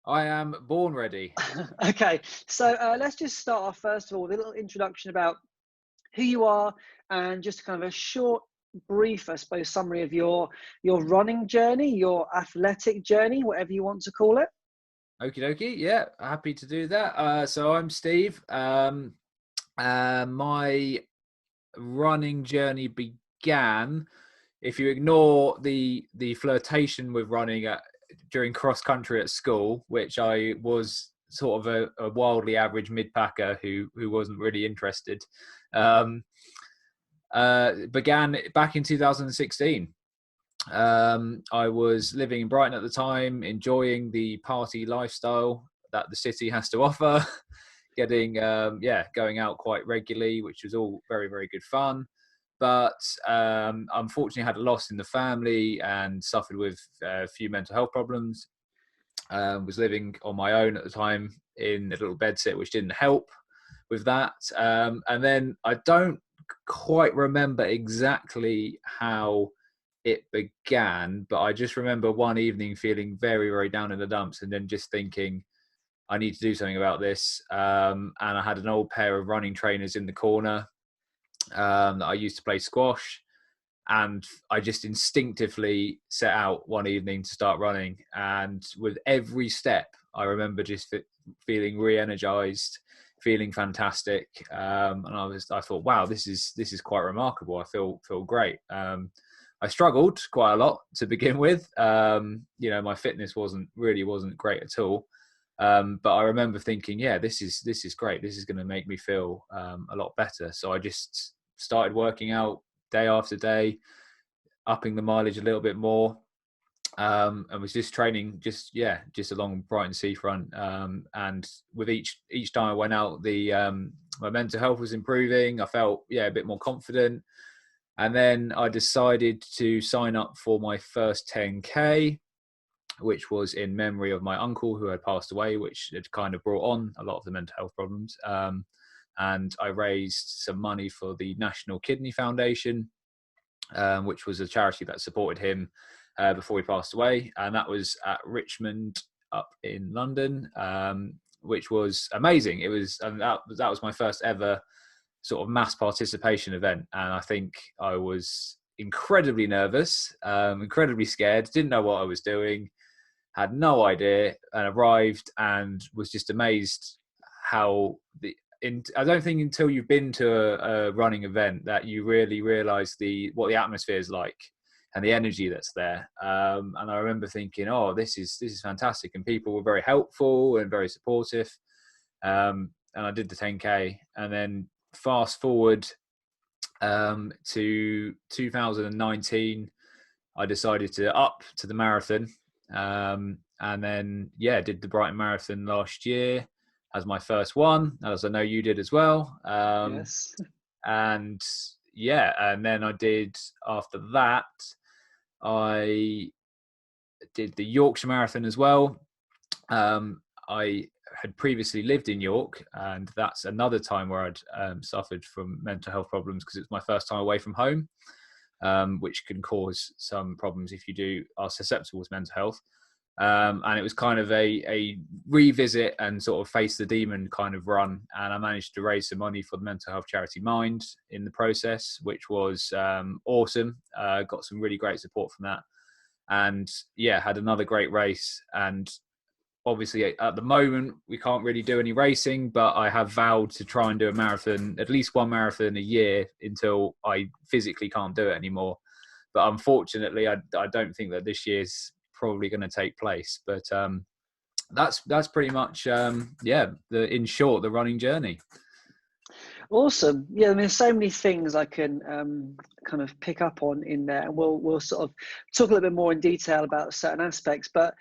I am born ready. Okay, so let's just start off first of all with a little introduction about who you are and just kind of a short, brief, I suppose, summary of your running journey, your athletic journey, whatever you want to call it. Okie dokie. Yeah, happy to do that. So I'm Steve. My running journey began, if you ignore the flirtation with running during cross country at school, which I was sort of a wildly average mid packer who wasn't really interested. Um, Began back in 2016. I was living in Brighton at the time, enjoying the party lifestyle that the city has to offer, getting going out quite regularly, which was all very, very good fun. But unfortunately, had a loss in the family and suffered with a few mental health problems. Was living on my own at the time in a little bedsit, which didn't help with that. And then I don't quite remember exactly how it began, but I just remember one evening feeling very, very down in the dumps, and then just thinking, I need to do something about this. And I had an old pair of running trainers in the corner that I used to play squash. And I just instinctively set out one evening to start running. And with every step, I remember just feeling re-energized, feeling fantastic. And I thought, wow, this is quite remarkable. I feel great. I struggled quite a lot to begin with. My fitness wasn't great at all. But I remember thinking, yeah, this is great. This is going to make me feel a lot better. So I just started working out day after day, upping the mileage a little bit more, and was just training just along Brighton seafront. And with each time I went out, my mental health was improving. I felt a bit more confident. And then I decided to sign up for my first 10K, which was in memory of my uncle who had passed away, which had kind of brought on a lot of the mental health problems. And I raised some money for the National Kidney Foundation, which was a charity that supported him before he passed away. And that was at Richmond up in London, which was amazing. That was my first ever sort of mass participation event. And I think I was incredibly nervous, incredibly scared, didn't know what I was doing, had no idea, and arrived and was just amazed how I don't think until you've been to a running event that you really realize what the atmosphere is like and the energy that's there. And I remember thinking, oh, this is fantastic. And people were very helpful and very supportive. And I did the 10K, and then fast forward to 2019, I decided to up to the marathon. And then, did the Brighton Marathon last year as my first one, as I know you did as well. Yes. And then I did, after that, I did the Yorkshire Marathon as well. I had previously lived in York, and that's another time where I'd suffered from mental health problems because it's my first time away from home, which can cause some problems if you are susceptible to mental health. And it was kind of a revisit and sort of face the demon kind of run. And I managed to raise some money for the mental health charity Mind in the process, which was awesome. Got some really great support from that. And had another great race. And obviously at the moment we can't really do any racing, but I have vowed to try and do a marathon, at least one marathon a year, until I physically can't do it anymore. But unfortunately, I don't think that this year's probably going to take place. But that's pretty much in short, the running journey. Awesome. Yeah, I mean, there's so many things I can kind of pick up on in there, and we'll sort of talk a little bit more in detail about certain aspects. But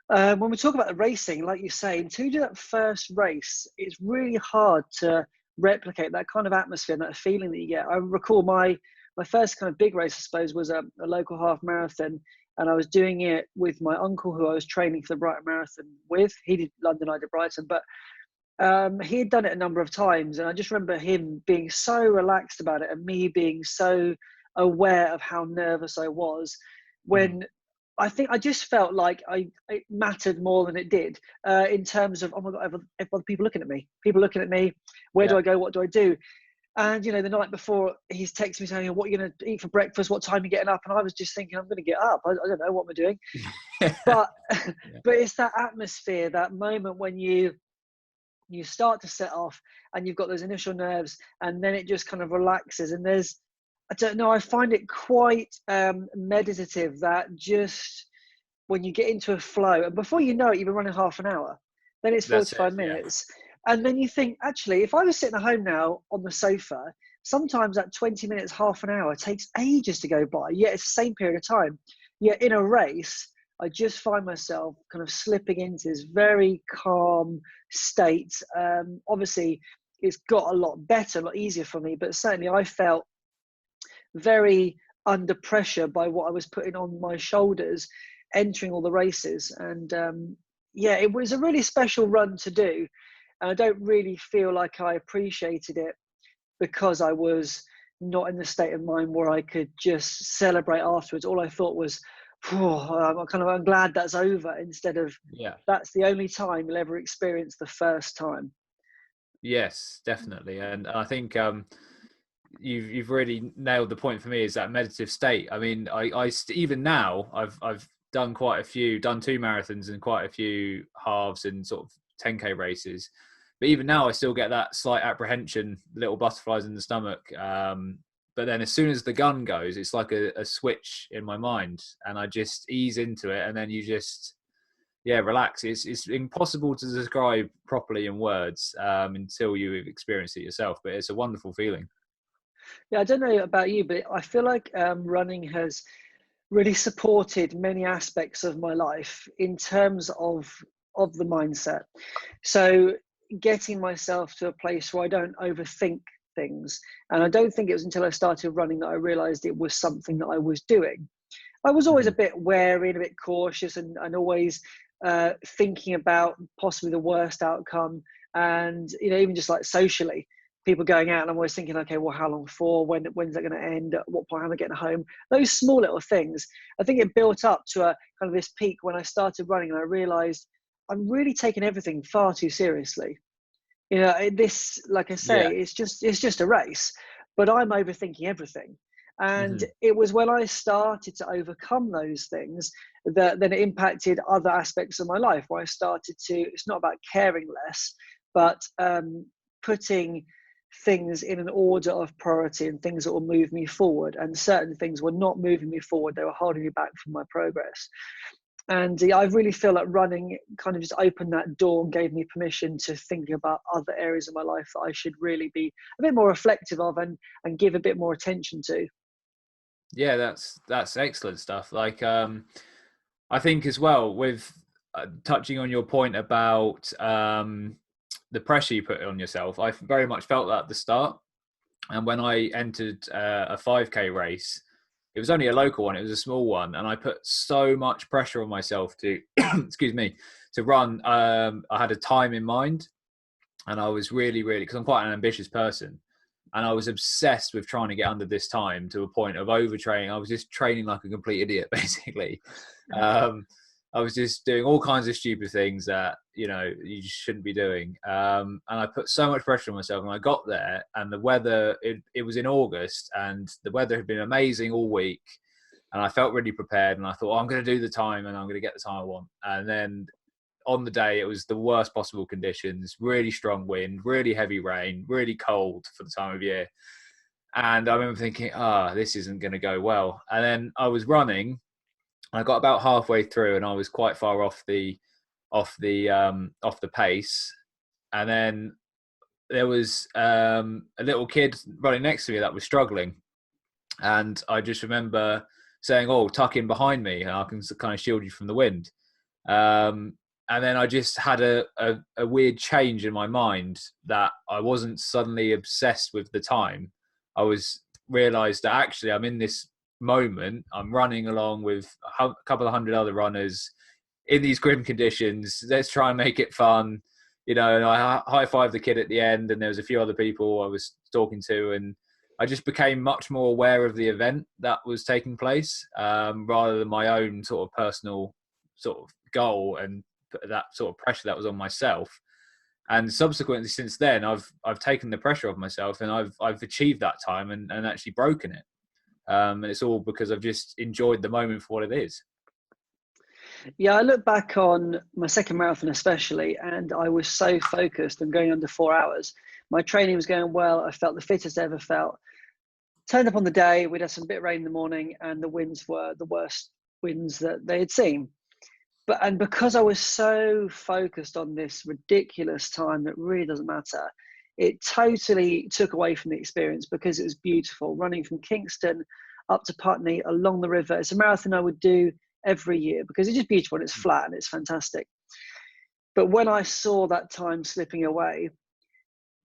when we talk about the racing, like you say, until you do that first race, it's really hard to replicate that kind of atmosphere and that feeling that you get. I recall my first kind of big race, I suppose, was a local half marathon, and I was doing it with my uncle who I was training for the Brighton Marathon with. He did London, I did Brighton, but he had done it a number of times, and I just remember him being so relaxed about it and me being so aware of how nervous I was when I think I just felt like it mattered more than it did, in terms of, oh my God, everyone, people looking at me. People looking at me. Where do Yeah. I go? What do I do? And, the night before, he's texting me saying, what are you going to eat for breakfast? What time are you getting up? And I was just thinking, I'm going to get up. I don't know what I'm doing. But Yeah. but it's that atmosphere, that moment when you start to set off and you've got those initial nerves, and then it just kind of relaxes. And I don't know, I find it quite meditative, that just when you get into a flow, and before you know it, you've been running half an hour, then it's That's it. 45 Yeah. minutes. And then you think, actually, if I was sitting at home now on the sofa, sometimes that 20 minutes, half an hour takes ages to go by, yet it's the same period of time. Yet in a race, I just find myself kind of slipping into this very calm state. Obviously, it's got a lot better, a lot easier for me, but certainly I felt very under pressure by what I was putting on my shoulders entering all the races. And yeah, it was a really special run to do. And I don't really feel like I appreciated it because I was not in the state of mind where I could just celebrate afterwards. All I thought was, I'm glad that's over, instead of Yeah. that's the only time you'll ever experience the first time. Yes, definitely. And I think you've really nailed the point for me, is that meditative state. I mean, even now I've done done 2 marathons and quite a few halves and sort of 10K races. But even now I still get that slight apprehension, little butterflies in the stomach. But then as soon as the gun goes, it's like a switch in my mind, and I just ease into it, and then you just, yeah, relax. It's impossible to describe properly in words until you've experienced it yourself. But it's a wonderful feeling. Yeah, I don't know about you, but I feel like running has really supported many aspects of my life in terms of the mindset. So getting myself to a place where I don't overthink things. And I don't think it was until I started running that I realized it was something that I was doing. I was always a Mhm. bit wary and a bit cautious, and always thinking about possibly the worst outcome. And, even just like socially, people going out, and I'm always thinking, okay, well, how long for? When's that going to end? At what point am I getting home? Those small little things. I think it built up to a kind of this peak when I started running, and I realized I'm really taking everything far too seriously. This, like I say, Yeah. it's just a race, but I'm overthinking everything. And Mhm. it was when I started to overcome those things that then it impacted other aspects of my life, where I started to, it's not about caring less, but putting things in an order of priority, and things that will move me forward. And certain things were not moving me forward, they were holding me back from my progress. And I really feel like running kind of just opened that door and gave me permission to think about other areas of my life that I should really be a bit more reflective of, and give a bit more attention to. Yeah, that's excellent stuff. Like, I think as well, with touching on your point about the pressure you put on yourself, I very much felt that at the start. And when I entered a 5K race, it was only a local one, it was a small one, and I put so much pressure on myself to, excuse me, to run. I had a time in mind, and I was really, really, because I'm quite an ambitious person, and I was obsessed with trying to get under this time to a point of overtraining. I was just training like a complete idiot, basically. Um, I was just doing all kinds of stupid things that you just shouldn't be doing. And I put so much pressure on myself. And I got there, and the weather, it was in August, and the weather had been amazing all week. And I felt really prepared. And I thought, I'm going to do the time, and I'm going to get the time I want. And then on the day, it was the worst possible conditions, really strong wind, really heavy rain, really cold for the time of year. And I remember thinking, this isn't going to go well. And then I was running. I got about halfway through, and I was quite far off the pace. And then there was a little kid running next to me that was struggling. And I just remember saying, "Oh, tuck in behind me, and I can kind of shield you from the wind." And then I just had a weird change in my mind, that I wasn't suddenly obsessed with the time. I was realized that actually I'm in this moment. I'm running along with a couple of hundred other runners in these grim conditions. Let's try and make it fun. And I high-fived the kid at the end, and there was a few other people I was talking to, and I just became much more aware of the event that was taking place, rather than my own sort of personal sort of goal and that sort of pressure that was on myself. And subsequently, since then, I've taken the pressure off myself, and I've achieved that time and actually broken it. And it's all because I've just enjoyed the moment for what it is. Yeah, I look back on my second marathon especially, and I was so focused on going under 4 hours. My training was going well. I felt the fittest I ever felt. Turned up on the day, we'd had some bit of rain in the morning, and the winds were the worst winds that they had seen. And because I was so focused on this ridiculous time that really doesn't matter, it totally took away from the experience, because it was beautiful. Running from Kingston up to Putney along the river. It's a marathon I would do every year because it's just beautiful and it's flat and it's fantastic. But when I saw that time slipping away,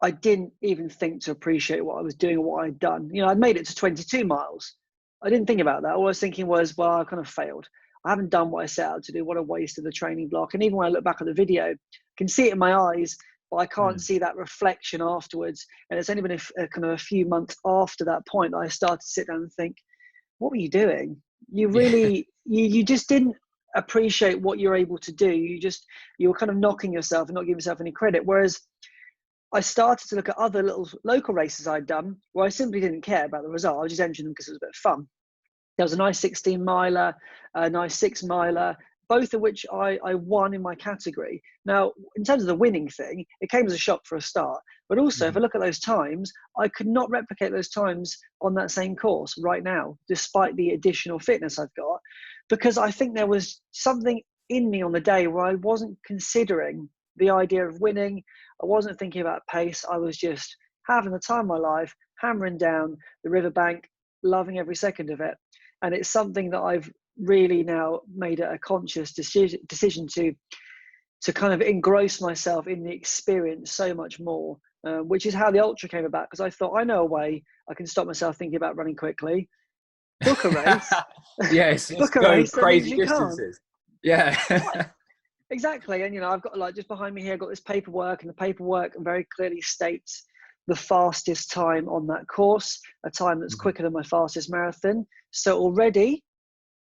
I didn't even think to appreciate what I was doing or what I'd done. You know, I'd made it to 22 miles. I didn't think about that. All I was thinking was, well, I kind of failed. I haven't done what I set out to do. What a waste of the training block. And even when I look back at the video, I can see it in my eyes, but I can't see that reflection afterwards. And it's only been kind of a few months after that point that I started to sit down and think, what were you doing? You really, you just didn't appreciate what you're able to do. You were kind of knocking yourself and not giving yourself any credit. Whereas I started to look at other little local races I'd done where I simply didn't care about the result. I was just entering them because it was a bit of fun. There was a nice 16 miler, a nice 6 miler, both of which I won in my category. Now, in terms of the winning thing, it came as a shock for a start. But also, if I look at those times, I could not replicate those times on that same course right now, despite the additional fitness I've got, because I think there was something in me on the day where I wasn't considering the idea of winning. I wasn't thinking about pace. I was just having the time of my life, hammering down the riverbank, loving every second of it. And it's something that I've really now made a conscious decision to kind of engross myself in the experience so much more, which is how the ultra came about. Because I thought, I know a way I can stop myself thinking about running quickly, book a race. Yes, book a go race crazy distances. Yeah. Exactly. And, you know, I've got, like, just behind me here, I've got this paperwork, and the paperwork very clearly states the fastest time on that course, a time that's quicker than my fastest marathon. So already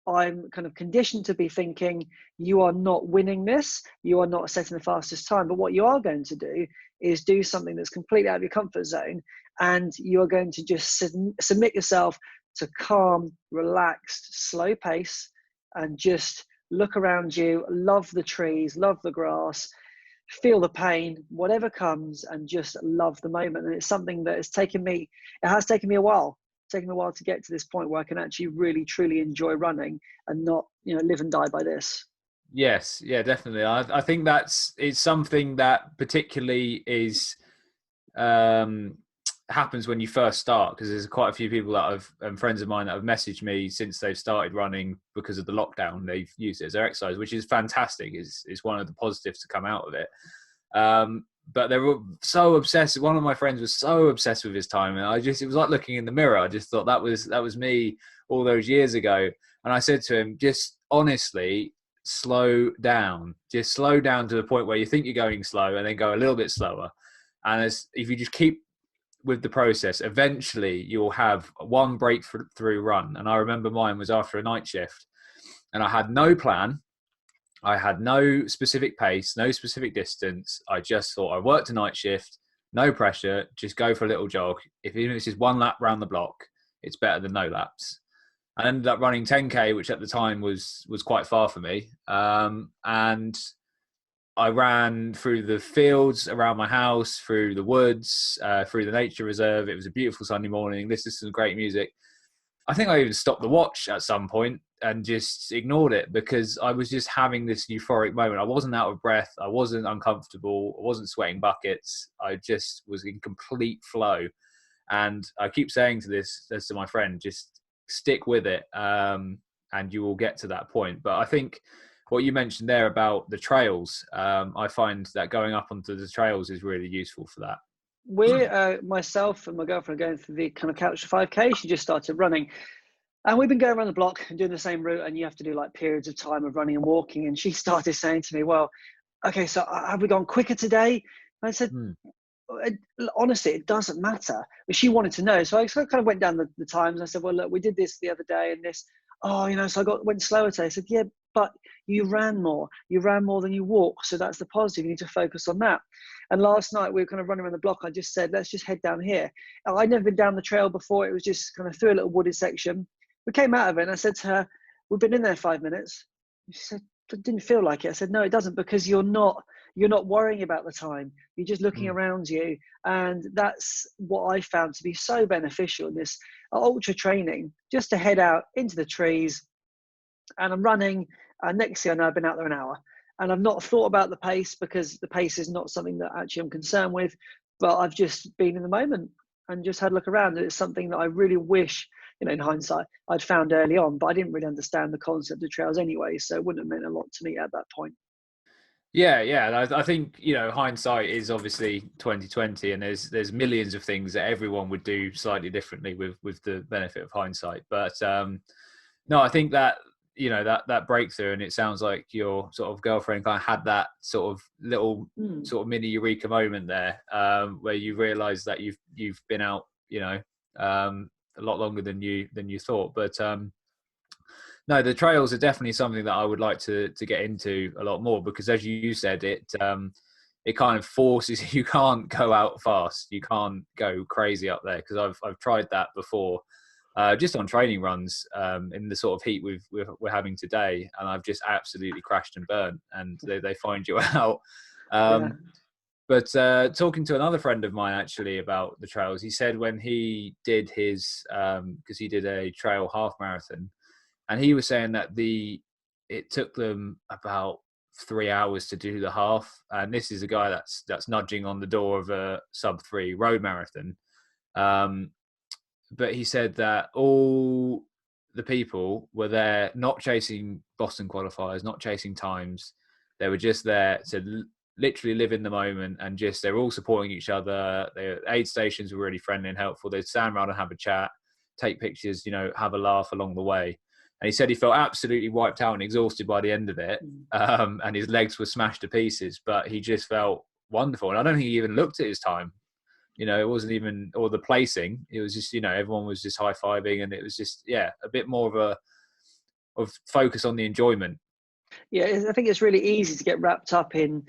I'm kind of conditioned to be thinking, you are not winning this, you are not setting the fastest time, but what you are going to do is do something that's completely out of your comfort zone, and you are going to just submit yourself to calm, relaxed, slow pace, and just look around you, love the trees, love the grass, feel the pain, whatever comes, and just love the moment. And it's something that has taken me a while. It's taken me a while to get to this point where I can actually really, truly enjoy running and not, you know, live and die by this. Yes, yeah, definitely. I think it's something that particularly is happens when you first start, because there's quite a few people that friends of mine that have messaged me since they've started running because of the lockdown. They've used it as their exercise, which is fantastic. Is one of the positives to come out of it. But they were so obsessed. One of my friends was so obsessed with his time, and it was like looking in the mirror. I just thought that was me all those years ago. And I said to him, just honestly, slow down. Just slow down to the point where you think you're going slow, and then go a little bit slower. And if you just keep with the process, eventually you'll have one breakthrough run. And I remember mine was after a night shift, and I had no plan. I had no specific pace, no specific distance. I just thought, I worked a night shift, no pressure, just go for a little jog. Even if it's just one lap round the block, it's better than no laps. I ended up running 10K, which at the time was quite far for me. And I ran through the fields around my house, through the woods, through the nature reserve. It was a beautiful Sunday morning. Listened to some great music. I think I even stopped the watch at some point and just ignored it, because I was just having this euphoric moment. I wasn't out of breath. I wasn't uncomfortable. I wasn't sweating buckets. I just was in complete flow. And I keep saying this to my friend, just stick with it, and you will get to that point. But I think what you mentioned there about the trails, I find that going up onto the trails is really useful for that. We're myself and my girlfriend are going through the kind of Couch to 5K. She just started running, and we've been going around the block and doing the same route, and you have to do like periods of time of running and walking. And she started saying to me, well, okay, so have we gone quicker today? And I said, honestly, it doesn't matter. But she wanted to know. So I kind of went down the times. I said, well, look, we did this the other day and this. Oh, you know, so went slower today. I said, yeah, but you ran more. You ran more than you walked. So that's the positive. You need to focus on that. And last night we were kind of running around the block. I just said, let's just head down here. I'd never been down the trail before. It was just kind of through a little wooded section. We came out of it and I said to her, we've been in there 5 minutes. She said, it didn't feel like it. I said, no, it doesn't, because you're not worrying about the time. You're just looking around you. And that's what I found to be so beneficial in this ultra training, just to head out into the trees. And I'm running. Next thing I know, I've been out there an hour. And I've not thought about the pace, because the pace is not something that actually I'm concerned with. But I've just been in the moment and just had a look around. And it's something that I really wish, you know, in hindsight, I'd found early on. But I didn't really understand the concept of trails anyway. So it wouldn't have meant a lot to me at that point. Yeah. I think, you know, hindsight is obviously 2020, and there's millions of things that everyone would do slightly differently with the benefit of hindsight. But no, I think that, you know, that breakthrough, and it sounds like your sort of girlfriend kind of had that sort of little sort of mini eureka moment there, where you realise that you've been out, you know, a lot longer than you thought. But no, the trails are definitely something that I would like to get into a lot more, because as you said, it kind of forces, you can't go out fast, you can't go crazy up there, because I've tried that before, just on training runs, in the sort of heat we're having today, and I've just absolutely crashed and burnt, and they find you out. But talking to another friend of mine actually about the trails, he said when he did his, because he did a trail half marathon, and he was saying that it took them about 3 hours to do the half. And this is a guy that's nudging on the door of a sub-3 road marathon. But he said that all the people were there not chasing Boston qualifiers, not chasing times. They were just there to literally live in the moment, and just, they're all supporting each other. The aid stations were really friendly and helpful. They'd stand around and have a chat, take pictures, you know, have a laugh along the way. And he said he felt absolutely wiped out and exhausted by the end of it. And his legs were smashed to pieces, but he just felt wonderful. And I don't think he even looked at his time. You know, it wasn't even, or the placing. It was just, you know, everyone was just high-fiving, and it was just, yeah, a bit more of focus on the enjoyment. Yeah, I think it's really easy to get wrapped up in,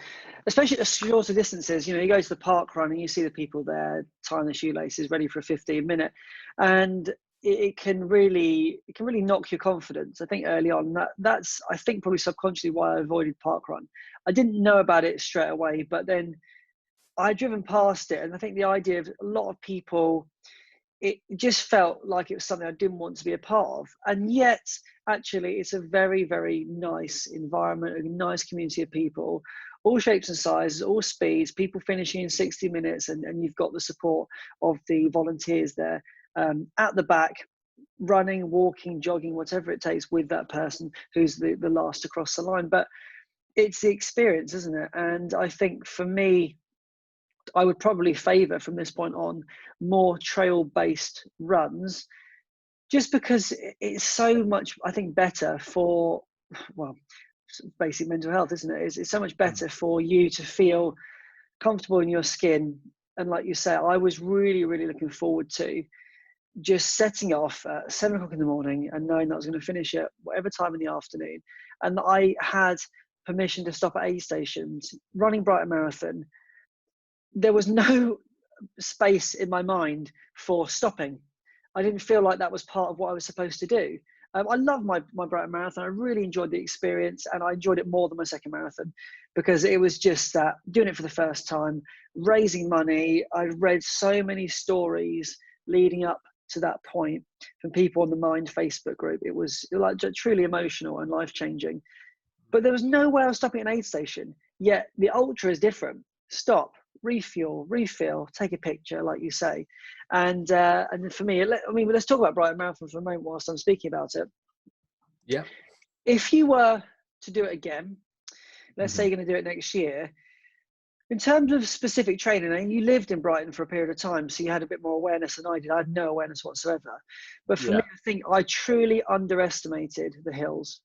especially at shorter distances. You know, you go to the park run and you see the people there tying the shoelaces, ready for a 15-minute, and it can really knock your confidence. I think early on, that's I think probably subconsciously why I avoided park run. I didn't know about it straight away, but then I'd driven past it, and I think the idea of a lot of people, it just felt like it was something I didn't want to be a part of. And yet, actually, it's a very, very nice environment, a nice community of people, all shapes and sizes, all speeds, people finishing in 60 minutes, and you've got the support of the volunteers there, at the back, running, walking, jogging, whatever it takes with that person who's the last to cross the line. But it's the experience, isn't it? And I think for me, I would probably favour from this point on more trail-based runs, just because it's so much, I think, better for, well, basic mental health, isn't it? It's so much better for you to feel comfortable in your skin. And like you say, I was really, really looking forward to just setting off at 7 o'clock in the morning and knowing that I was going to finish at whatever time in the afternoon. And that I had permission to stop at aid stations, running Brighton Marathon. There was no space in my mind for stopping. I didn't feel like that was part of what I was supposed to do. I love my Brighton Marathon. I really enjoyed the experience, and I enjoyed it more than my second marathon, because it was just that, doing it for the first time, raising money. I read so many stories leading up to that point from people on the Mind Facebook group. It was like truly emotional and life-changing. But there was no way I was stopping at an aid station. Yet the ultra is different. Stop, refuel, refill, take a picture, like you say. And for me, let's talk about Brighton Marathon for a moment whilst I'm speaking about it. Yeah. If you were to do it again, let's say you're going to do it next year, in terms of specific training, and you lived in Brighton for a period of time, so you had a bit more awareness than I did. I had no awareness whatsoever. But for me, I think I truly underestimated the hills.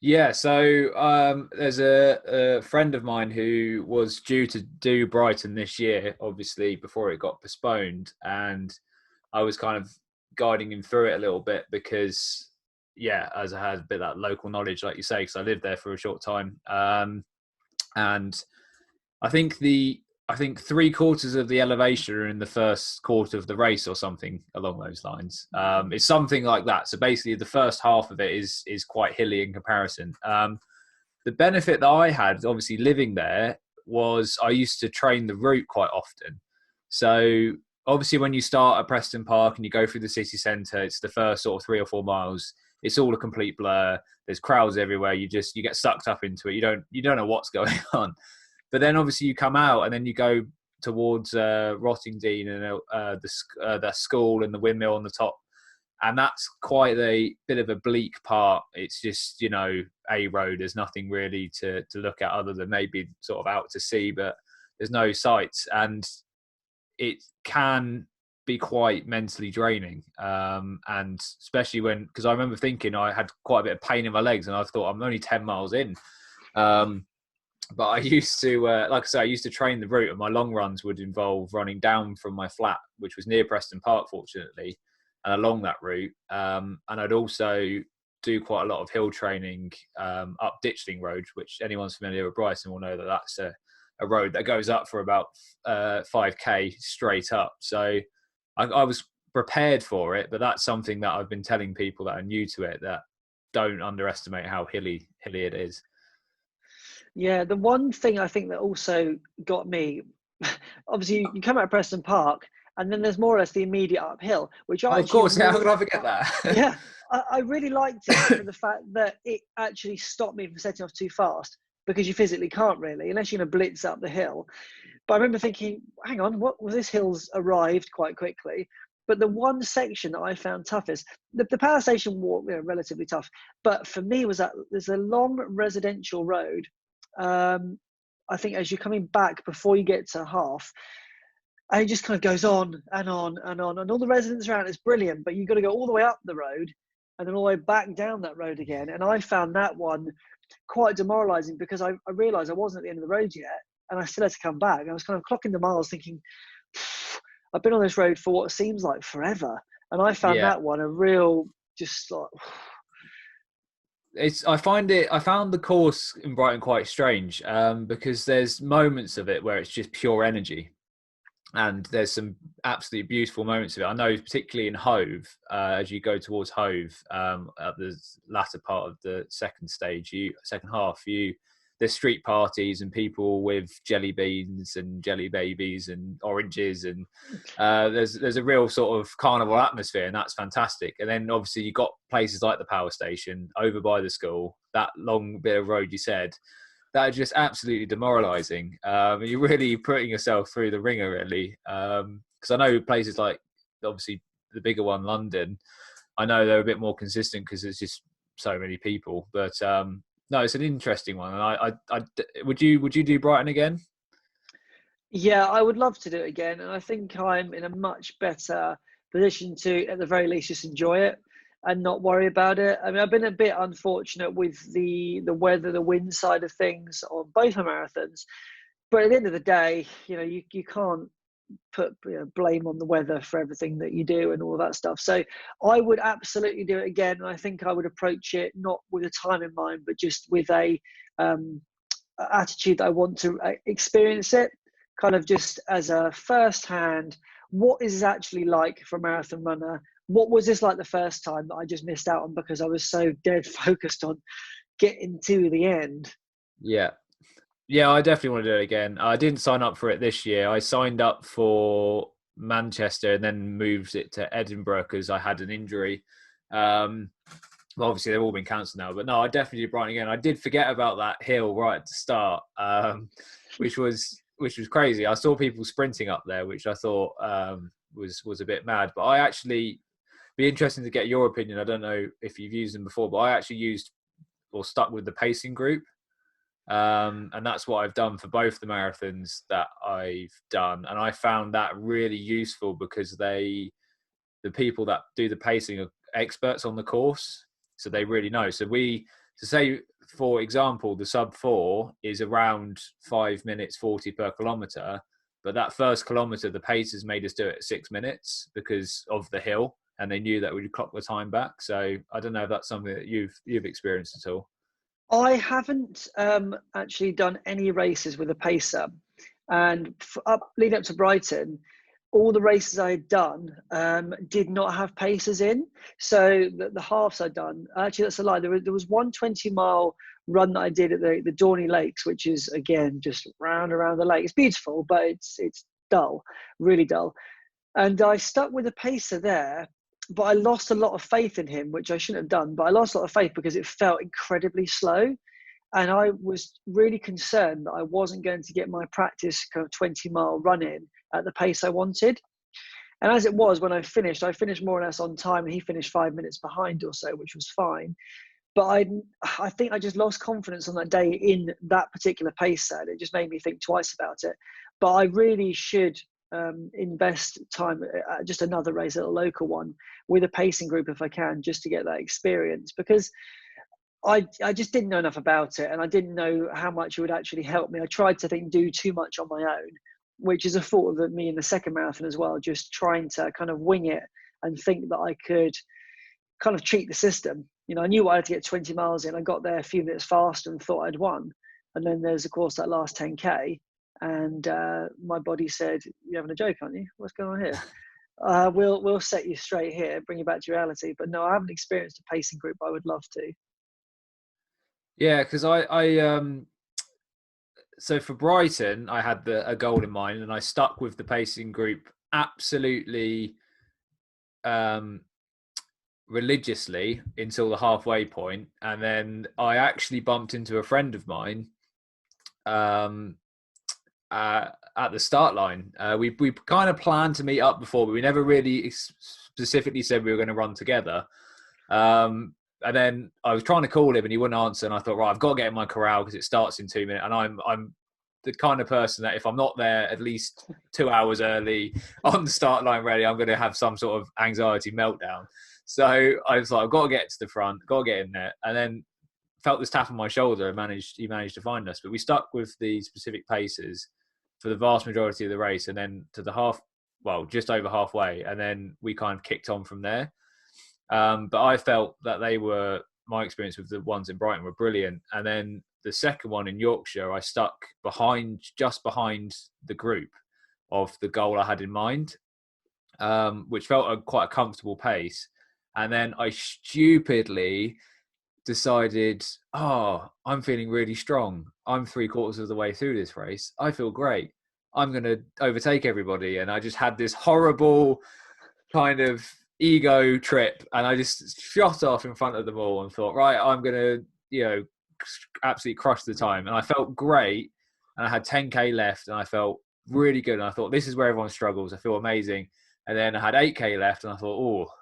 Yeah, so there's a friend of mine who was due to do Brighton this year, obviously before it got postponed, and I was kind of guiding him through it a little bit because, yeah, as I had a bit of that local knowledge, like you say, because I lived there for a short time, and I think I think three quarters of the elevation are in the first quarter of the race or something along those lines. It's something like that. So basically, the first half of it is quite hilly in comparison. The benefit that I had, obviously living there, was I used to train the route quite often. So obviously, when you start at Preston Park and you go through the city centre, it's the first sort of 3 or 4 miles. It's all a complete blur. There's crowds everywhere. You get sucked up into it. You don't know what's going on. But then obviously you come out and then you go towards Rottingdean and the school and the windmill on the top. And that's quite a bit of a bleak part. It's just, a road. There's nothing really to look at other than maybe sort of out to sea, but there's no sights. And it can be quite mentally draining. And especially because I remember thinking I had quite a bit of pain in my legs and I thought I'm only 10 miles in. But I used to, like I say, I used to train the route, and my long runs would involve running down from my flat, which was near Preston Park, fortunately, and along that route. And I'd also do quite a lot of hill training up Ditchling Road, which anyone's familiar with Brighton will know that that's a road that goes up for about 5K straight up. So I was prepared for it, but that's something that I've been telling people that are new to it, that don't underestimate how hilly it is. Yeah, the one thing I think that also got me, obviously you come out of Preston Park and then there's more or less the immediate uphill, which I Oh, of actually course, how really, could I forget that? yeah, I really liked it for the fact that it actually stopped me from setting off too fast, because you physically can't really, unless you're going to blitz up the hill. But I remember thinking, hang on, what was this? Hill's arrived quite quickly. But the one section that I found toughest, the power station walk, relatively tough. But for me was that there's a long residential road. I think as you're coming back before you get to half, and it just kind of goes on and on and on. And all the residents around, it's brilliant, but you've got to go all the way up the road and then all the way back down that road again. And I found that one quite demoralizing, because I realized I wasn't at the end of the road yet and I still had to come back. I was kind of clocking the miles thinking, I've been on this road for what seems like forever. And I found Yeah. that one a real, just like, I found the course in Brighton quite strange, because there's moments of it where it's just pure energy, and there's some absolutely beautiful moments of it. I know particularly in Hove, as you go towards Hove, at the latter part of the second half, there's street parties and people with jelly beans and jelly babies and oranges, and there's a real sort of carnival atmosphere, and that's fantastic. And then obviously you've got places like the power station over by the school, that long bit of road you said, that are just absolutely demoralizing. You're really putting yourself through the ringer, really. Because I know places like, obviously, the bigger one, London, I know they're a bit more consistent because there's just so many people. But no, it's an interesting one. And would you do Brighton again? yeah, I would love to do it again. And I think I'm in a much better position to, at the very least, just enjoy it and not worry about it. I mean, I've been a bit unfortunate with the weather, the wind side of things on both my marathons. But at the end of the day, you can't put blame on the weather for everything that you do and all of that stuff. So I would absolutely do it again. And I think I would approach it not with a time in mind, but just with a attitude that I want to experience it, kind of just as a first hand, what is it actually like for a marathon runner? What was this like the first time that I just missed out on because I was so dead focused on getting to the end? Yeah. Yeah, I definitely want to do it again. I didn't sign up for it this year. I signed up for Manchester and then moved it to Edinburgh because I had an injury. Well, obviously they've all been cancelled now, but no, I definitely do Brighton again. I did forget about that hill right at the start, which was crazy. I saw people sprinting up there, which I thought was a bit mad. But I actually be interesting to get your opinion. I don't know if you've used them before, but I actually used or stuck with the pacing group. And that's what I've done for both the marathons that I've done. And I found that really useful because the people that do the pacing are experts on the course. So they really know. So we to say, for example, the sub 4 is around 5 minutes 40 per kilometre, but that first kilometre, the pacers made us do it at 6 minutes because of the hill, and they knew that we'd clock the time back. So I don't know if that's something that you've experienced at all. I haven't actually done any races with a pacer, and leading up to Brighton, all the races I had done did not have pacers in. So the halves I'd done, actually that's a lie. There was one 20-mile run that I did at the Dorney Lakes, which is again just round around the lake. It's beautiful, but it's dull, really dull. And I stuck with a pacer there, but I lost a lot of faith in him, which I shouldn't have done. But I lost a lot of faith because it felt incredibly slow. And I was really concerned that I wasn't going to get my practice kind of 20-mile run in at the pace I wanted. And as it was, when I finished more or less on time, and he finished 5 minutes behind or so, which was fine. But I think I just lost confidence on that day in that particular pacer. It just made me think twice about it. But I really should invest time at just another race, at a local one, with a pacing group if I can, just to get that experience, because I just didn't know enough about it, and I didn't know how much it would actually help me. I tried to do too much on my own, which is a fault of me in the second marathon as well, just trying to kind of wing it and think that I could kind of cheat the system. You know, I knew I had to get 20 miles in. I got there a few minutes faster and thought I'd won. And then there's, of course, that last 10K. And my body said, "You're having a joke, aren't you? What's going on here? We'll set you straight here, bring you back to reality." But no, I haven't experienced a pacing group. I would love to. Yeah, because so for Brighton, I had a goal in mind, and I stuck with the pacing group absolutely religiously until the halfway point, and then I actually bumped into a friend of mine at the start line. We kind of planned to meet up before, but we never really specifically said we were going to run together. And then I was trying to call him and he wouldn't answer. And I thought, right, I've got to get in my corral because it starts in 2 minutes. And I'm the kind of person that if I'm not there at least 2 hours early on the start line ready, I'm going to have some sort of anxiety meltdown. So I was like, I've got to get to the front, got to get in there. And then felt this tap on my shoulder and he managed to find us. But we stuck with the specific paces for the vast majority of the race. And then to the just over halfway. And then we kind of kicked on from there. But I felt that my experience with the ones in Brighton were brilliant. And then the second one in Yorkshire, I stuck just behind the group of the goal I had in mind, which felt quite a comfortable pace. And then I stupidly decided, I'm feeling really strong. I'm 3/4 of the way through this race. I feel great. I'm going to overtake everybody. And I just had this horrible kind of ego trip, and I just shot off in front of them all and thought, right, I'm gonna absolutely crush the time. And I felt great, and I had 10K left and I felt really good, and I thought, this is where everyone struggles. I feel amazing. And then I had 8K left and I thought,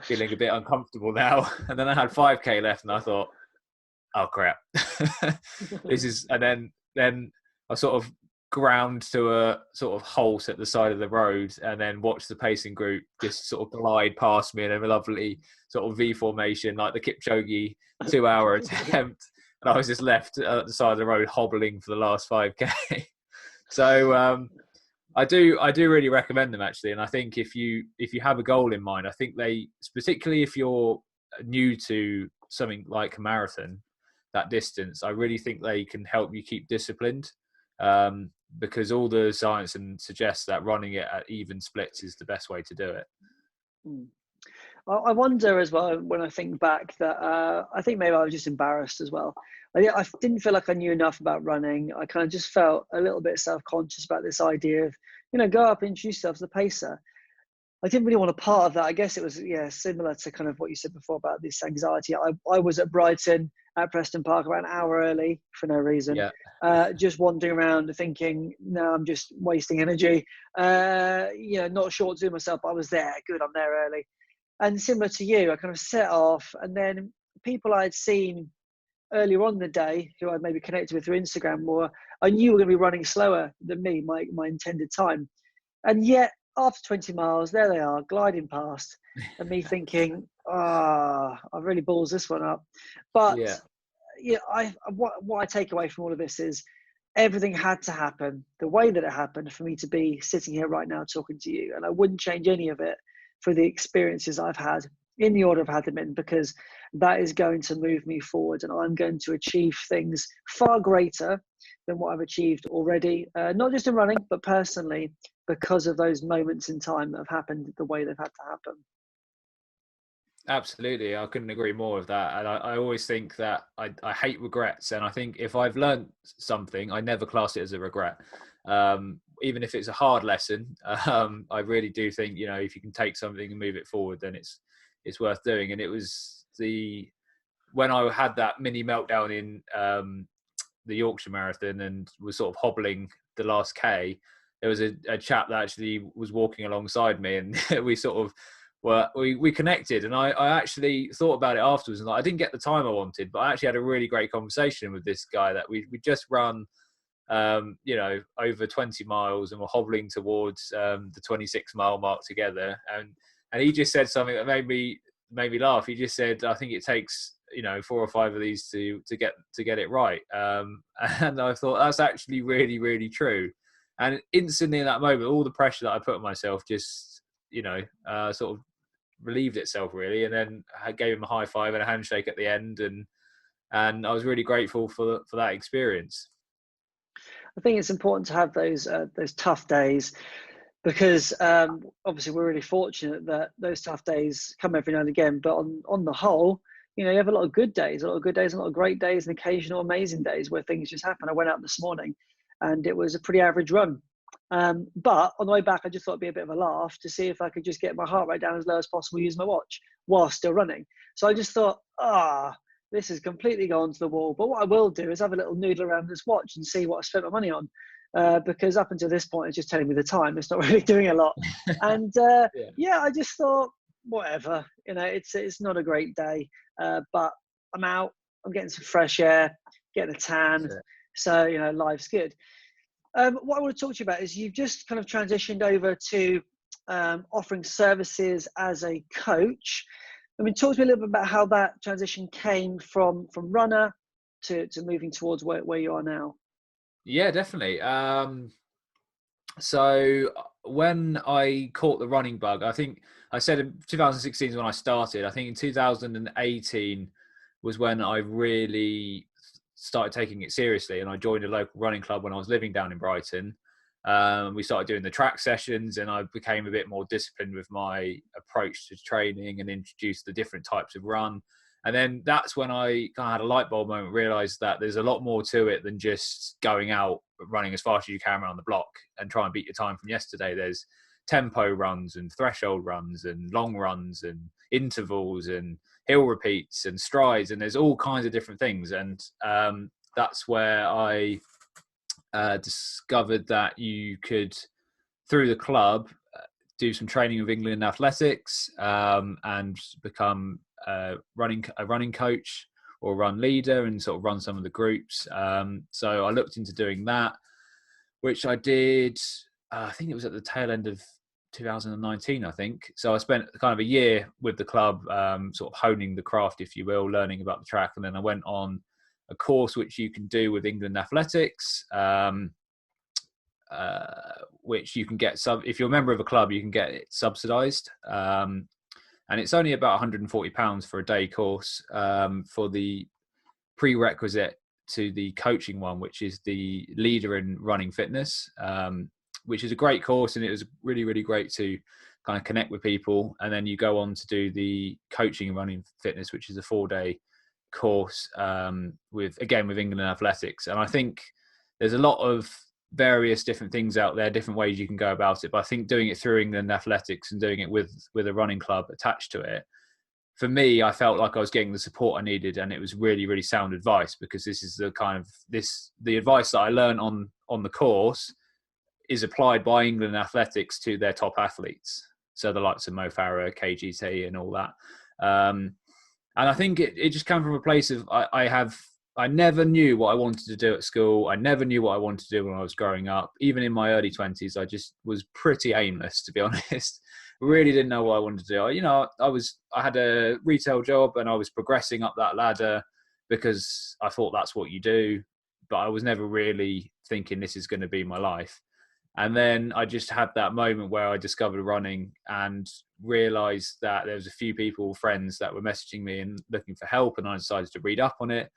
feeling a bit uncomfortable now. And then I had 5K left and I thought, oh crap. And then I sort of ground to a sort of halt at the side of the road, and then watched the pacing group just sort of glide past me in a lovely sort of V formation, like the Kipchoge 2-hour attempt. And I was just left at the side of the road hobbling for the last 5K. So I do really recommend them, actually. And I think if you have a goal in mind, I think particularly if you're new to something like a marathon, that distance, I really think they can help you keep disciplined. Because all the science suggests that running it at even splits is the best way to do it. I wonder as well, when I think back, that I think maybe I was just embarrassed as well. I didn't feel like I knew enough about running. I kind of just felt a little bit self-conscious about this idea of, go up and introduce yourself to the pacer. I didn't really want a part of that. I guess it was, similar to kind of what you said before about this anxiety. I was at Brighton at Preston Park about an hour early for no reason. Yeah. Just wandering around thinking, no, I'm just wasting energy. Not sure what to do myself, but I was there. Good, I'm there early. And similar to you, I kind of set off, and then people I'd seen earlier on in the day who I'd maybe connected with through Instagram, I knew were going to be running slower than me, my intended time. And yet, after 20 miles, there they are, gliding past, and me thinking, I really balls this one up. But Yeah, yeah, what I take away from all of this is everything had to happen the way that it happened for me to be sitting here right now talking to you, and I wouldn't change any of it for the experiences I've had in the order I've had them in, because that is going to move me forward, and I'm going to achieve things far greater than what I've achieved already, not just in running, but personally, because of those moments in time that have happened the way they've had to happen. absolutely. I couldn't agree more with that. And I always think that I hate regrets. And I think if I've learned something, I never class it as a regret. Even if it's a hard lesson, I really do think, you know, if you can take something and move it forward, then it's worth doing. And it was when I had that mini meltdown in the Yorkshire Marathon and was sort of hobbling the last K, there was a chap that actually was walking alongside me, and we sort of we connected. And I actually thought about it afterwards, and like, I didn't get the time I wanted, but I actually had a really great conversation with this guy that we just run, you know, over 20 miles, and we're hobbling towards the 26-mile mark together. And he just said something that made me laugh. He just said, I think it takes, you know, 4 or 5 of these to get it right. And I thought that's actually really, really true. And instantly in that moment, all the pressure that I put on myself just, you know, sort of relieved itself really. And then I gave him a high five and a handshake at the end. And I was really grateful for that experience. I think it's important to have those tough days, because obviously we're really fortunate that those tough days come every now and again. But on the whole, you know, you have a lot of good days, a lot of good days, a lot of great days, and occasional amazing days where things just happen. I went out this morning, and it was a pretty average run. But on the way back, I just thought it'd be a bit of a laugh to see if I could just get my heart rate down as low as possible using my watch while still running. So I just thought, this has completely gone to the wall. But what I will do is have a little noodle around this watch and see what I spent my money on. Because up until this point, it's just telling me the time. It's not really doing a lot. And Yeah. I just thought, whatever, you know, it's not a great day, but I'm out. I'm getting some fresh air, getting a tan. So, you know, life's good. What I want to talk to you about is you've just kind of transitioned over to offering services as a coach. I mean, talk to me a little bit about how that transition came from runner to moving towards where you are now. Yeah, definitely. So when I caught the running bug, I think I said in 2016 is when I started. I think in 2018 was when I really started taking it seriously, and I joined a local running club when I was living down in Brighton. We started doing the track sessions, and I became a bit more disciplined with my approach to training and introduced the different types of run. And then that's when I kind of had a light bulb moment, realized that there's a lot more to it than just going out running as fast as you can around the block and try and beat your time from yesterday. There's tempo runs and threshold runs and long runs and intervals and hill repeats and strides, and there's all kinds of different things. And that's where I discovered that you could, through the club, do some training with England Athletics, and become a running coach or run leader and sort of run some of the groups. So I looked into doing that, which I did. I think it was at the tail end of 2019, I think. So I spent kind of a year with the club, sort of honing the craft, if you will, learning about the track. And then I went on a course which you can do with England Athletics, which you can get if you're a member of a club, you can get it subsidized. And it's only about £140 for a day course, for the prerequisite to the coaching one, which is the leader in running fitness, which is a great course. And it was really, really great to kind of connect with people. And then you go on to do the coaching and running fitness, which is a 4-day course, with England Athletics. And I think there's a lot of various different things out there, different ways you can go about it. But I think doing it through England Athletics and doing it with a running club attached to it, for me, I felt like I was getting the support I needed, and it was really, really sound advice, because this is the advice that I learned on the course is applied by England Athletics to their top athletes. So the likes of Mo Farah, KGT and all that. And I think it just came from a place of, I never knew what I wanted to do at school. I never knew what I wanted to do when I was growing up. Even in my early 20s, I just was pretty aimless, to be honest. really didn't know what I wanted to do. I had a retail job and I was progressing up that ladder because I thought that's what you do, but I was never really thinking this is going to be my life. And then I just had that moment where I discovered running and realized that there was a few people, friends, that were messaging me and looking for help. And I decided to read up on it,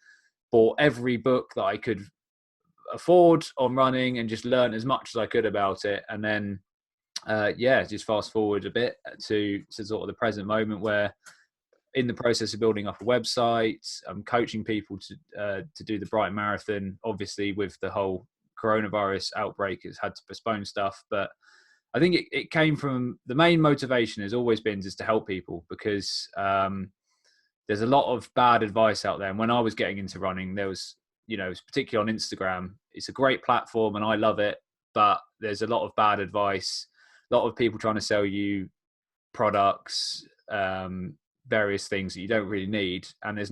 bought every book that I could afford on running and just learn as much as I could about it. And then, just fast forward a bit to sort of the present moment where in the process of building up a website, I'm coaching people to do the Brighton Marathon. Obviously, with the whole coronavirus outbreak, it's had to postpone stuff. But I think it came from the main motivation has always been just to help people because there's a lot of bad advice out there. And when I was getting into running, there was, particularly on Instagram, it's a great platform and I love it, but there's a lot of bad advice, a lot of people trying to sell you products, various things that you don't really need. And I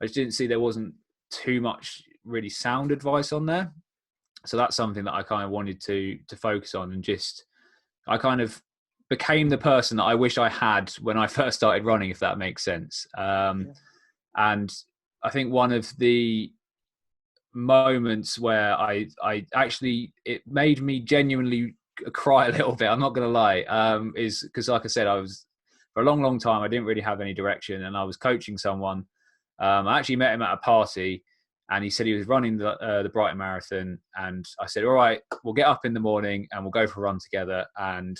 just didn't see there wasn't too much really sound advice on there. So that's something that I kind of wanted to focus on, and I kind of became the person that I wish I had when I first started running, if that makes sense. And I think one of the moments where I actually, it made me genuinely cry a little bit, I'm not going to lie, is because, like I said, I was, for a long, long time, I didn't really have any direction, and I was coaching someone. I actually met him at a party, and he said he was running the Brighton Marathon, and I said, all right, we'll get up in the morning and we'll go for a run together, and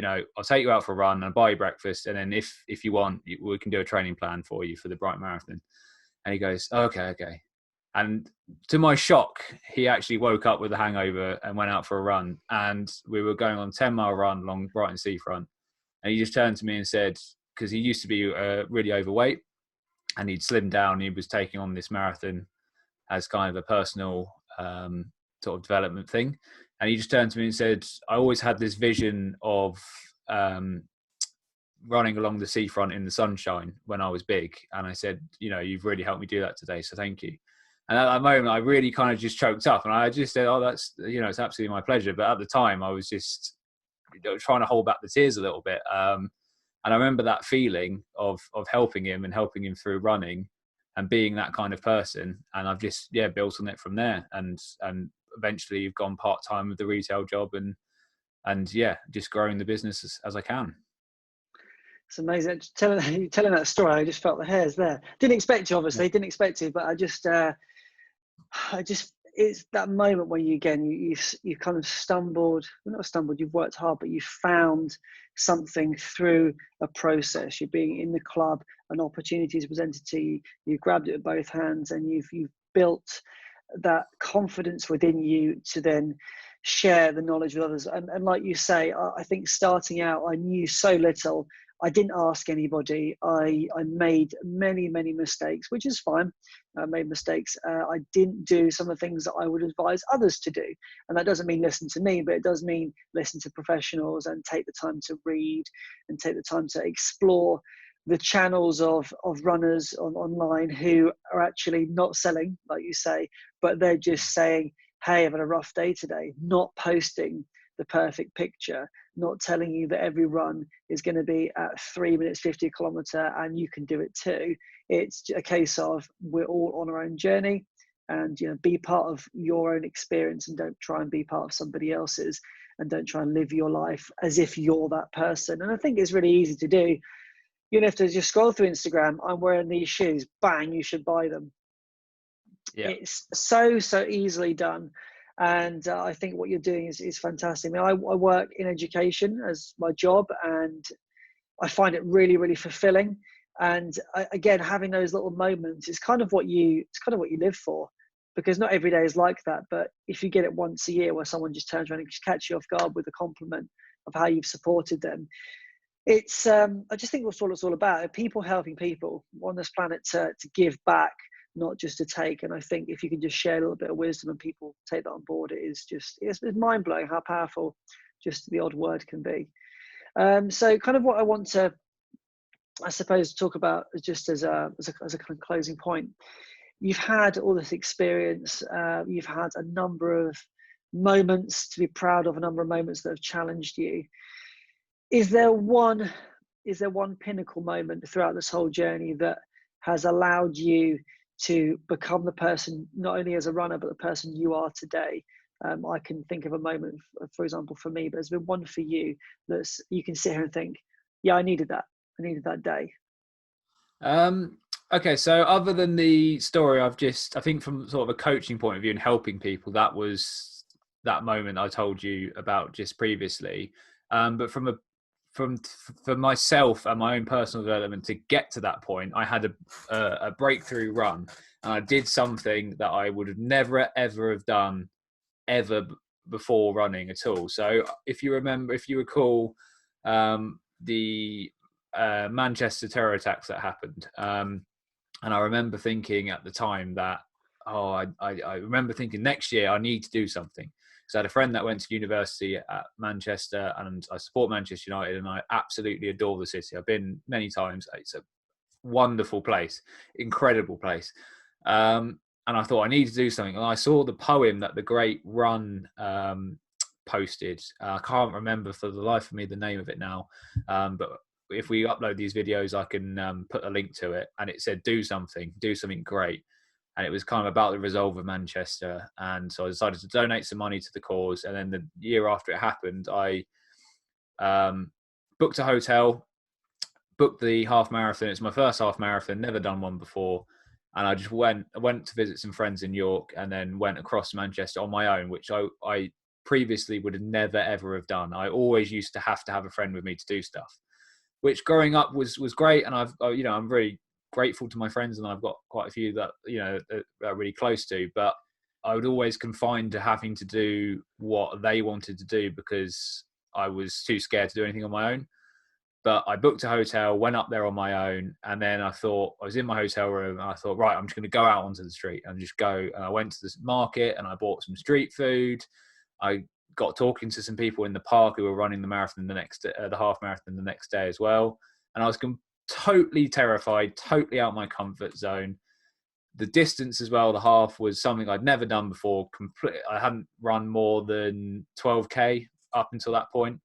I'll take you out for a run and buy you breakfast, and then if you want, we can do a training plan for you for the Brighton Marathon. And he goes, oh, okay. And to my shock, he actually woke up with a hangover and went out for a run, and we were going on a 10-mile run along Brighton seafront. And he just turned to me and said, because he used to be really overweight and he'd slimmed down, he was taking on this marathon as kind of a personal sort of development thing. And he just turned to me and said, I always had this vision of running along the seafront in the sunshine when I was big. And I said, you've really helped me do that today, so thank you. And at that moment, I really kind of just choked up, and I just said, oh, that's, it's absolutely my pleasure. But at the time, I was just trying to hold back the tears a little bit. And I remember that feeling of helping him and helping him through running and being that kind of person. And I've just, built on it from there. And eventually you've gone part-time with the retail job and just growing the business as I can. It's amazing. Telling that story, I just felt the hairs there. Didn't expect to, obviously, but I just, it's that moment when you kind of you've worked hard, but you found something through a process. You're being in the club, an opportunity is presented to you, you grabbed it with both hands, and you've built that confidence within you to then share the knowledge with others. And like you say, I think starting out, I knew so little. I didn't ask anybody. I made many, many mistakes, which is fine. I made mistakes. I didn't do some of the things that I would advise others to do. And that doesn't mean listen to me, but it does mean listen to professionals and take the time to read and take the time to explore the channels of runners online who are actually not selling, like you say, but they're just saying, hey, I've had a rough day today, not posting the perfect picture, not telling you that every run is going to be at 3 minutes 50 a kilometer and you can do it too. It's a case of we're all on our own journey, and be part of your own experience, and don't try and be part of somebody else's, and don't try and live your life as if you're that person. And I think it's really easy to do. You don't have to just scroll through Instagram. I'm wearing these shoes, bang, you should buy them. Yeah. It's so easily done. And I think what you're doing is fantastic. I mean, I work in education as my job, and I find it really, really fulfilling. And again, having those little moments is kind of what you live for, because not every day is like that. But if you get it once a year where someone just turns around and just catch you off guard with a compliment of how you've supported them, it's I just think that's what it's all about. People helping people on this planet to give back, not just to take. And I think if you can just share a little bit of wisdom and people take that on board, it's mind-blowing how powerful just the odd word can be. So kind of what I want to, I suppose, talk about just as a kind of closing point. You've had all this experience, you've had a number of moments to be proud of, a number of moments that have challenged you. is there one pinnacle moment throughout this whole journey that has allowed you to become the person, not only as a runner, but the person you are today? I can think of a moment, for example, for me, but there's been one for you that's you can sit here and think, yeah, I needed that. I needed that day. Okay, so other than the story I think from sort of a coaching point of view and helping people, that was that moment I told you about just previously. But for myself and my own personal development to get to that point, I had a breakthrough run, and I did something that I would have never ever have done before running at all. So if you recall, the Manchester terror attacks that happened, and I remember thinking at the time that, I remember thinking next year I need to do something. So I had a friend that went to university at Manchester, and I support Manchester United, and I absolutely adore the city. I've been many times. It's a wonderful place, incredible place. And I thought I need to do something. And I saw the poem that the Great Run posted. I can't remember for the life of me the name of it now, but if we upload these videos, I can put a link to it. And it said, do something great. And it was kind of about the resolve of Manchester. And so I decided to donate some money to the cause. And then the year after it happened, I booked a hotel, booked the half marathon. It's my first half marathon, never done one before. And I just went to visit some friends in York, and then went across Manchester on my own, which I previously would have never, ever have done. I always used to have a friend with me to do stuff, which growing up was great. And I'm very grateful to my friends, and I've got quite a few that, that are really close to, but I would always confine to having to do what they wanted to do because I was too scared to do anything on my own. But I booked a hotel, went up there on my own, and then I was in my hotel room, and I thought, right, I'm just going to go out onto the street and just go. And I went to this market, and I bought some street food. I got talking to some people in the park who were running the marathon the half marathon the next day as well. And I was totally terrified, totally out of my comfort zone. The distance as well, the half, was something I'd never done before. I hadn't run more than 12K up until that point.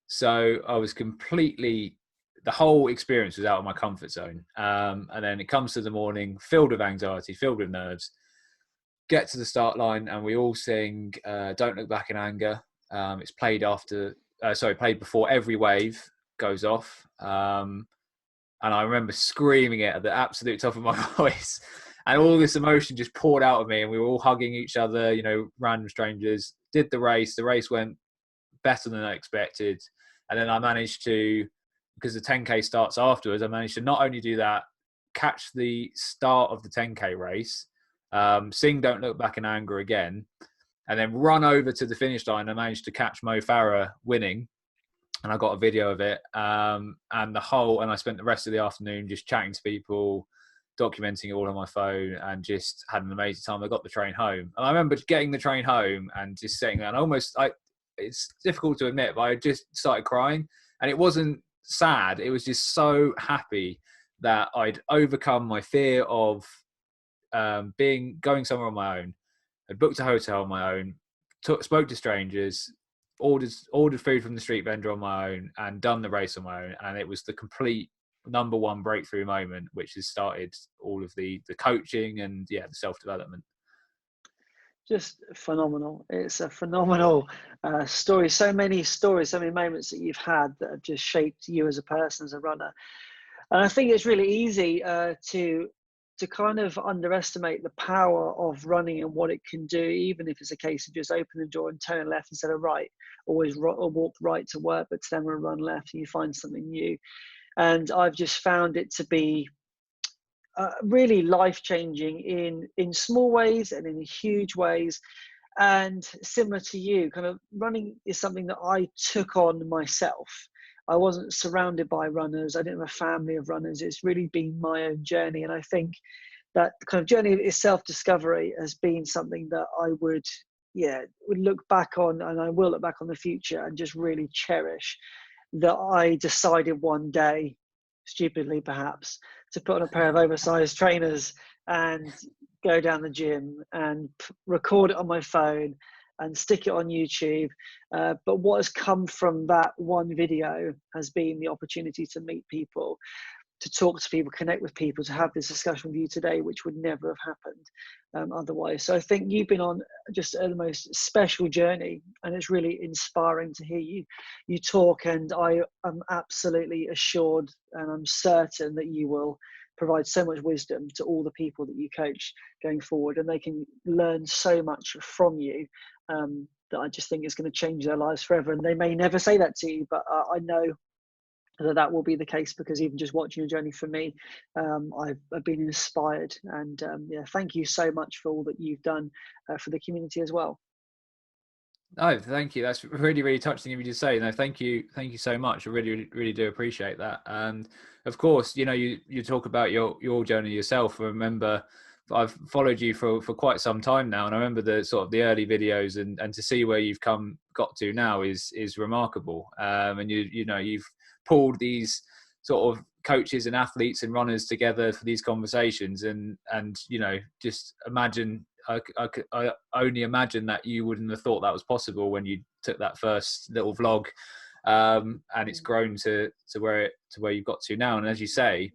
So I was the whole experience was out of my comfort zone. And then it comes to the morning, filled with anxiety, filled with nerves. Get to the start line, and we all sing "Don't Look Back in Anger." It's played before every wave goes off. And I remember screaming it at the absolute top of my voice. And all this emotion just poured out of me, and we were all hugging each other, random strangers. Did the race. The race went better than I expected. And then I managed to, because the 10K starts afterwards, I managed to not only do that, catch the start of the 10K race, sing "Don't Look Back in Anger" again, and then run over to the finish line. I managed to catch Mo Farah winning, and I got a video of it. And I spent the rest of the afternoon just chatting to people, documenting it all on my phone, and just had an amazing time. I got the train home, and I remember getting the train home and just sitting there, and it's difficult to admit, but I just started crying. And it wasn't sad. It was just so happy that I'd overcome my fear of going somewhere on my own. I'd booked a hotel on my own, spoke to strangers, ordered food from the street vendor on my own, and done the race on my own. And it was the complete number one breakthrough moment, which has started all of the coaching and the self-development. Just phenomenal. It's a phenomenal story. So many stories, so many moments that you've had that have just shaped you as a person, as a runner. And I think it's really easy to kind of underestimate the power of running and what it can do, even if it's a case of just open the door and turn left instead of right. Always walk right to work, but then we'll run left and you find something new. And I've just found it to be really life-changing in small ways and in huge ways. And similar to you, kind of running is something that I took on myself. I wasn't surrounded by runners. I didn't have a family of runners. It's really been my own journey. And I think that kind of journey of self-discovery has been something that I would look back on, and I will look back on the future and just really cherish that I decided one day, stupidly perhaps, to put on a pair of oversized trainers and go down the gym and record it on my phone and stick it on YouTube. But what has come from that one video has been the opportunity to meet people, to talk to people, connect with people, to have this discussion with you today, which would never have happened otherwise. So I think you've been on just the most special journey, and it's really inspiring to hear you talk. And I am absolutely assured, and I'm certain that you will provide so much wisdom to all the people that you coach going forward, and they can learn so much from you. That I just think is going to change their lives forever. And they may never say that to you, but I know that will be the case, because even just watching your journey for me, I've been inspired. And yeah, thank you so much for all that you've done for the community as well. Oh, thank you. That's really, really touching of you to say. No, thank you so much. I really, really do appreciate that. And of course, you know, you talk about your journey yourself. I remember I've followed you for quite some time now, and I remember the sort of the early videos, and to see where you've got to now is remarkable. And you know, you've pulled these sort of coaches and athletes and runners together for these conversations, and you know, just imagine. I only imagine that you wouldn't have thought that was possible when you took that first little vlog, and it's grown to where you've got to now. And as you say,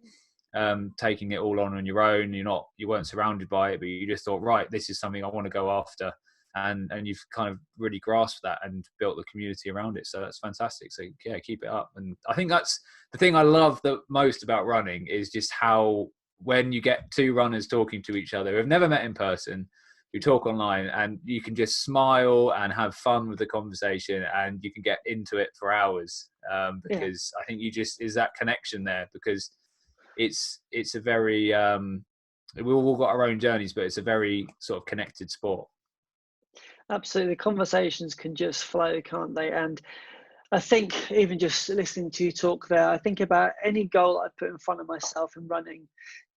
taking it all on your own, you weren't surrounded by it, but you just thought, right, this is something I want to go after, and you've kind of really grasped that and built the community around it. So that's fantastic. So yeah, keep it up. And I think that's the thing I love the most about running, is just how, when you get two runners talking to each other who have never met in person, who talk online, and you can just smile and have fun with the conversation, and you can get into it for hours, because I think is that connection there, because it's a very we've all got our own journeys, but it's a very sort of connected sport. Absolutely, conversations can just flow, can't they? And I think even just listening to you talk there, I think about any goal I put in front of myself in running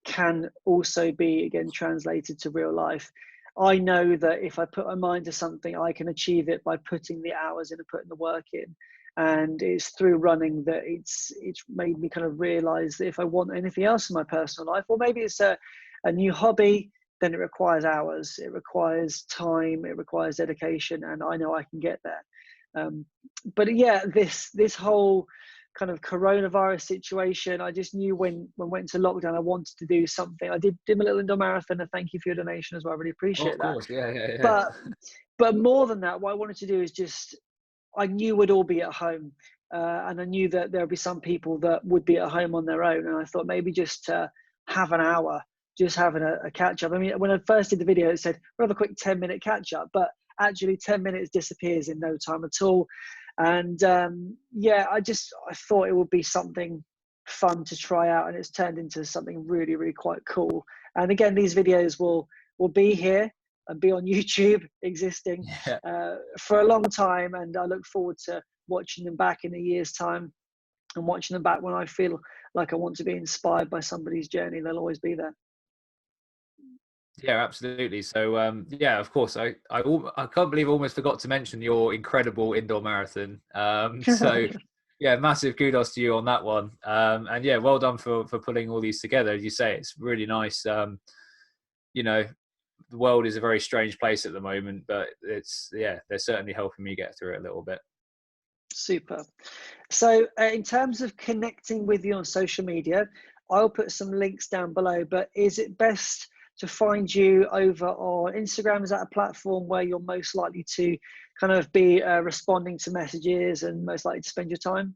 can also be, again, translated to real life. I know that if I put my mind to something, I can achieve it by putting the hours in and putting the work in. And it's through running that it's made me kind of realize that if I want anything else in my personal life, or maybe it's a new hobby, then it requires hours, it requires time, it requires dedication, and I know I can get there. But yeah, this whole kind of coronavirus situation, I just knew when we went into lockdown, I wanted to do something. I did my little indoor marathon, and thank you for your donation as well. I really appreciate that. Of course, yeah. But more than that, what I wanted to do is just, I knew we'd all be at home, and I knew that there would be some people that would be at home on their own, and I thought maybe just have an hour, just having a catch up. I mean, when I first did the video, it said we'll have a quick 10-minute catch up, but actually 10 minutes disappears in no time at all. And yeah, I thought it would be something fun to try out, and it's turned into something really, really quite cool. And again, these videos will be here and be on YouTube, existing for a long time, and I look forward to watching them back in a year's time, and watching them back when I feel like I want to be inspired by somebody's journey. They'll always be there. Yeah, absolutely. So yeah, of course, I can't believe I almost forgot to mention your incredible indoor marathon. So yeah, massive kudos to you on that one. And yeah, well done for pulling all these together. As you say, it's really nice. You know, the world is a very strange place at the moment, but they're certainly helping me get through it a little bit. Super. So in terms of connecting with you on social media, I'll put some links down below, but is it best to find you over on Instagram? Is that a platform where you're most likely to kind of be responding to messages and most likely to spend your time?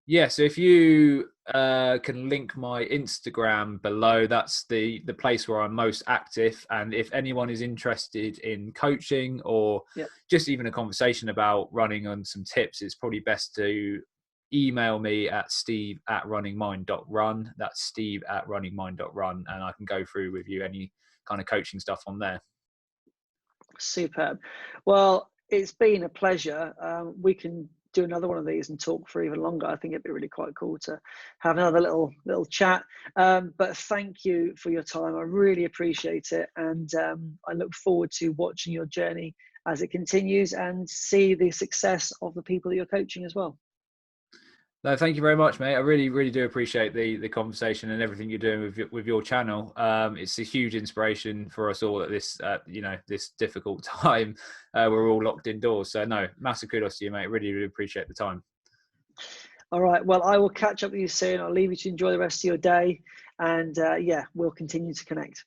Yeah, so if you can link my Instagram below, that's the place where I'm most active. And if anyone is interested in coaching, or just even a conversation about running on some tips, it's probably best to email me at steve@runningmind.run. That's steve@runningmind.run, and I can go through with you any kind of coaching stuff on there. Superb. Well, it's been a pleasure. We can do another one of these and talk for even longer. I think it'd be really quite cool to have another little chat. But thank you for your time. I really appreciate it, and I look forward to watching your journey as it continues, and see the success of the people that you're coaching as well. No, thank you very much, mate. I really, really do appreciate the conversation and everything you're doing with your channel. It's a huge inspiration for us all at this, this difficult time. We're all locked indoors. So no, massive kudos to you, mate. Really, really appreciate the time. All right. Well, I will catch up with you soon. I'll leave you to enjoy the rest of your day. And yeah, we'll continue to connect.